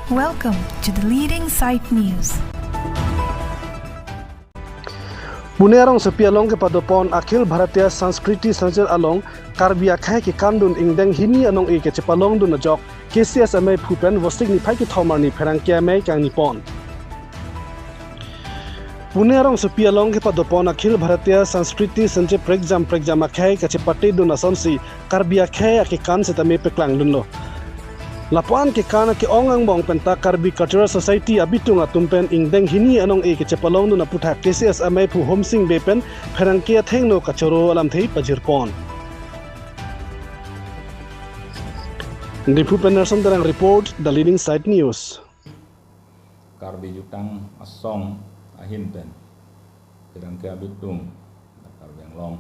Welcome to the Leading Site News. Punerong sepialong ke padopon Akhil Bharatiya Sanskriti Sanjal along Karbia khai ki kandun ingdeng hini anong ke chepalong dun ajok KCSMA phupen wastik ni phai ki thomar ni pherang kya mai kang ni pon. Punerong sepialong ke padopon Akhil Bharatiya Sanskriti Sanjal pregjam khai ka chepate dun asonsi Karbia khai ki kan setame peklang dun lo. Lapuan ke kana ke ongang bong penta Karbi Cultural Society abitung atumpen ingdeng hini anong ke chepalong dun aputha KCSMA phu homsing bepen pherang kya thengno kachoro alam thei pajirpon. Dipu Penerson terang report The Leading Site News. Karbi jutang asong ahin pen pherang kya abitung karbi yang long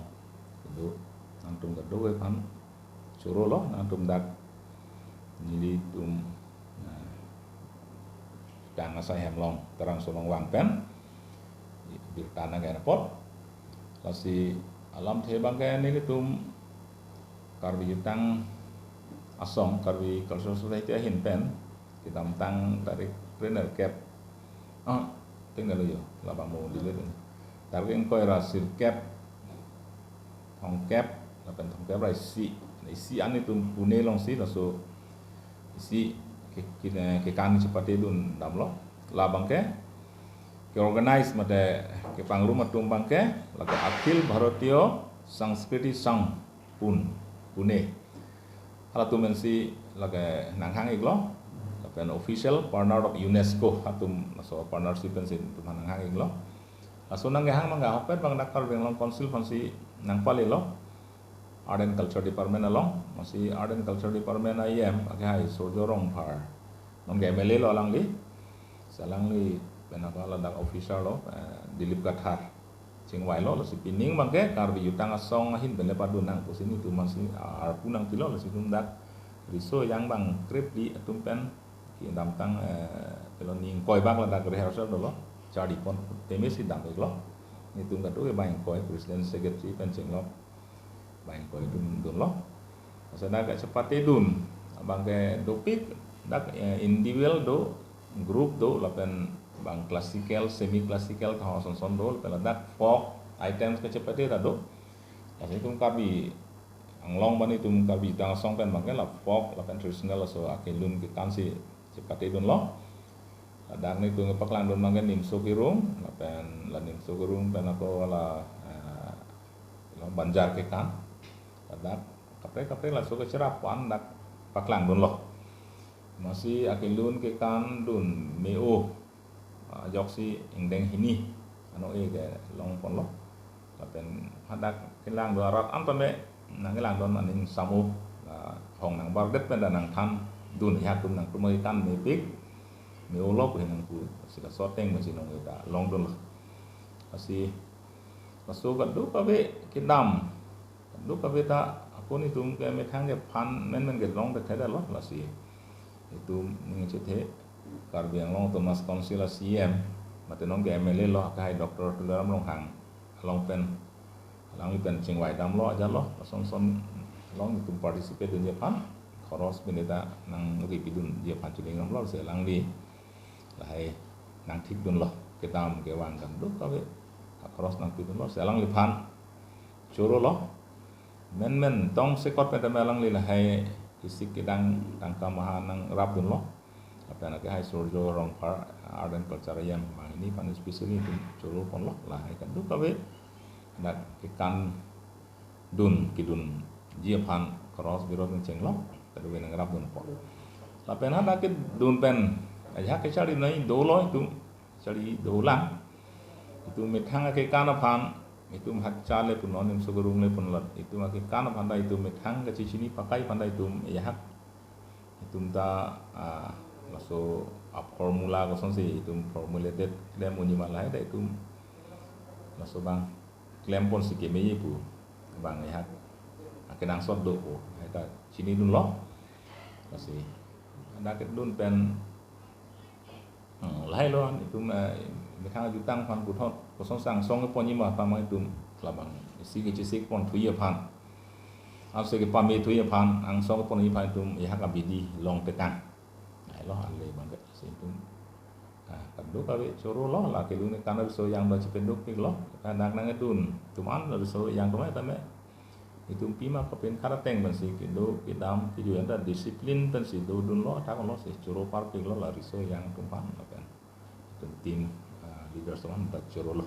kedu nantum kedu kan choro lo nantum dak jadi tum kang asai hem long terang solong wang pen bir tanah kaya pot lasi alam the bangkai ni tum karbi jutang asong karbi cultural society ahin pen kita tang tarik trainer cap tinggal yo labang mau dilihat tarik engkau rasir cap thong cap lapen thong cap isi an itu pune long si laso isi ke kan seperti itu dam lo labang ke organize mate ke pangrum matum bangke laga Akhil Bharatiya Sanskriti Sang Pune hala tu mensi laga nanghang iglo lapen official partner of UNESCO atum so partnership pensin tu nanghang iglo aso nang hang mangga hopet bang dakar beng long council fansi nang pali lo Art and Culture Department along masih Art and Culture Department IM agai sojorong par nong MLA lo alang li salang li penapa ladak official lo Dilip Gathar cingwai lo si pining bangke karbi jutang asong ahin bele padunang pusini tu masih arpunang tilo si tundak riso yang bang krip di tumpen ki damtang peloning koi bang ladak rehearsal lo jadi pon temis si dam lo ni tung katu bang koi presiden secretary pencing lo bang koi dun lo asana gak cepat dun bangke dopik dak individual do grup do lapen bang klasikal semi klasikal tah son do peladak folk items ke cepat do asai tum kabi anglong bani tum kabi tang song pen bangke la folk lapen tradisional so akelun ke kan si cepat dun lo dan ni tung paklang dun bangke nim sokirung lapen la nim sokirung pen ako la banjar ke kan dak kapre la so ke cerapan dak paklang dun lo masih akilun ke kan dun meo joksi ingdeng hini ano ke long pon lo lapen hadak kelang do arat antone nang kelang don maning samu hong nang bardet pen nang tham dun ya tum nang tumai kan mepik meo lo ko nang pu sila soteng masih nong eta long dun lo masih masuk gadu kabe kidam du kabeta aku ni tum ke methang ke pan men ke long de theda lo lasi itu ni chethe karbi ang long Thomas Council CM mate nong ke MLA lo kai doktor tulam long hang long pen lang pen chingwai dam lo aja lo son long itu participate dunia pan khoros beneta nang ripidun dia pan chuling lo se lang di lai nang thik dun lo ketam ke wang kan du kabe khoros nang pidun lo se lang li pan choro lo men tong sekot pen melang li hai kisik kedang tangka maha nang rap dun lo apa nak hai sorjo rong par Art and Culture yang mang ini pan spesial itu coro pon lo lah hai kan du kabe nak ikan dun kidun jia pan cross biro ceng lo kadu nang rap dun pon la pen ada ke dun pen aja ke cari nai do lo itu cari do lang itu methang ke kana pan itu hak cale pun non yang sogorung le pun lot itu makin kana pandai itu methang ke sini pakai pandai itu ya hak itu ta masuk formula kosong sih itu formulated klaim munyi malai dah itu masuk bang klaim pun sikit meji pu bang ya hak akan angsot do po ada sini dun lo masih ada ke dun pen lai lo itu methang jutang pan buthot kosong sang song ke pon yima pamai itu labang isi ke cisik pon tuya pan asal ke pamai tuya pan ang song ke pon yima itu ya hak abidi long tekang loh ale bangke sintum kadu kawe coro loh lah kelu ni kana so yang da cipenduk pik loh kadang nang edun tuman da so yang rumah tame itu pima kapin karateng ban si kindo kidam video ada disiplin dan si dudun lo tak lo si coro par pik lo lah riso yang tumpan kan itu tim leader soman da coro lo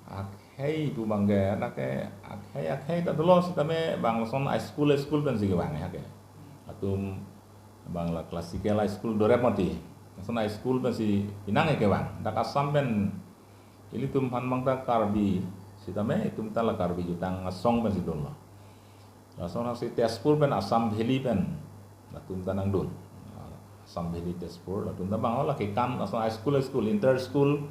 akhai tu bangga nak akhai tak dulu si tame bang son high school ban si bang ya ke atum bang la klasikal high school doremati son high school ban si pinang ke bang dak asam ben ili tum pan bang ta karbi si tame tum tala karbi jutang song ban si don lo la son si tespur ben asam valley ben la tum tanang don asam valley tespur la tum ta bang la ke kan son high school inter school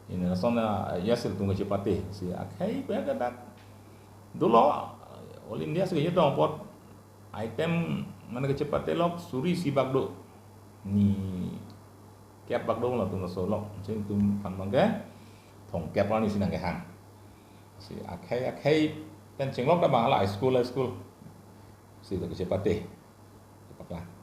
ini nasona yasil tunggu cepate si akhai pada dak dulu all India segitu dong pot item mana kecepate lok suri si bagdo ni kep bagdo lah tunggu solok sing tum pan mangga thong kep ni sinang ke hang si akhai kan cinglok da bang la school si dak cepate paklah